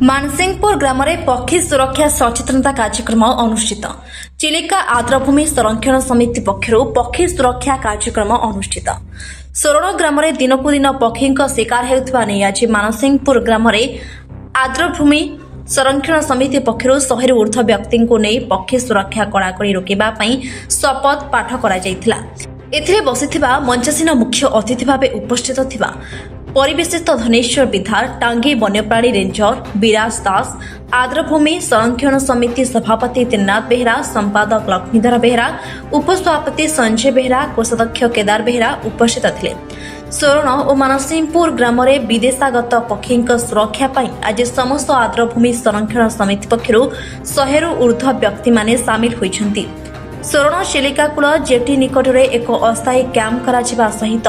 मानसिंहपुर ग्राम में पक्षी सुरक्षा सचेतनता कार्यक्रम अनुष्ठित। चिलिका आर्द्रभूमि संरक्षण समिति पक्षर पक्षी सुरक्षा कार्यक्रम अनुष्ठित। सोरण ग्राम में दिनक दिन पक्षी शिकार होता नहीं आज मानसिंहपुर ग्राम में आर्द्रभूमि संरक्षण समिति पक्षर 100 ऊर्ध्व व्यक्ति नहीं पक्षी सुरक्षा कड़ाकड़ी रोकवा शपथ पाठ कर बसिथिबा मंचासीन मुख्य अतिथि भाव उपस्थित थिबा परिवेशित धनेश्वर विधार टांगी वन्यप्राणी रेंजर विराज दास आर्द्रभूमि संरक्षण समिति सभापति त्रिनाथ बेहरा संपादक लक्ष्मीधर बेहरा उपसभापति संजय बेहरा कोषाध्यक्ष केदार बेहरा उपस्थित थिले। सोरण और मानसिंहपुर ग्राम में विदेशागत पक्षी सुरक्षा पाई आज समस्त आर्द्रभूमि संरक्षण समिति पक्षर 100 ऊर्ध्व व्यक्ति माने सामिल होइछन्ति। सोरण चिलिकाकूल जेटी निकट में एक अस्थायी कैंप करा सहित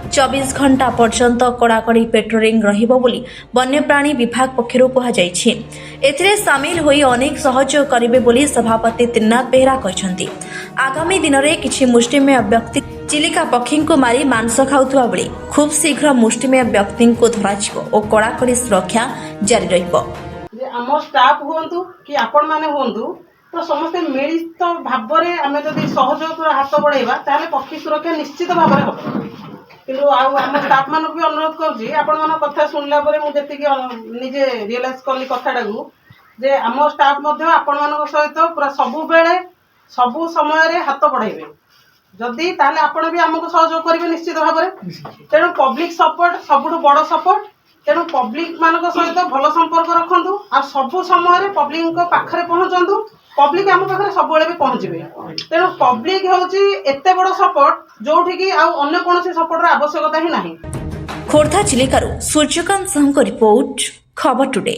24 घंटा पर्यंत कड़ाकड़ी पेट्रोलिंग रहिबो बोली वन्यप्राणी विभाग पक्षर कहुଯାଇଛି। एथिरे सामिल होई अनेक सहयोग करिवे बोली सभापति त्रिनाथ बेहरा कहछन्ति। आगामी दिन में किछि मुष्टिमेय व्यक्ति चिलिका पक्षी को मारी मांस खाउथुवा बेले खूब शीघ्र मुष्टिमेय व्यक्ति को धराजिबो और कड़ाकड़ी सुरक्षा जारी रहिबो। आम स्टाफ हुंतु कि आपण माने हुंतु तो समस्ते मिलित भाव में आम जदि सहयोग हाथ बढ़ेगा ताहले पक्षी सुरक्षा निश्चित भाव में हम किंतु आम स्टाफ मान भी अनुरोध कर कथा शुणला निजे रियलाइज कली कथाटा को जे आम स्टाफ आपण मान सहित पूरा सबु बेले सबु समय हाथ बढ़ेबे जदि ताहले आपण भी आमको सहयोग करेंगे निश्चित भाव में। तेणु पब्लिक सपोर्ट सबुठ बड़ सपोर्ट। तेणु पब्लिक मान सहित भल संपर्क रखु आ सबु समय पब्लिक पाखे पहुँचतु। पब्लिक आम पाखे सब भी पहुँचे। तेणु पब्लिक होची एते बड़ सपोर्ट जोठी की अन्य कौन सपोर्टर आवश्यकता ही नहीं। खोर्धा चिलिकारु सूर्यकांत साहू रिपोर्ट खबर टुडे।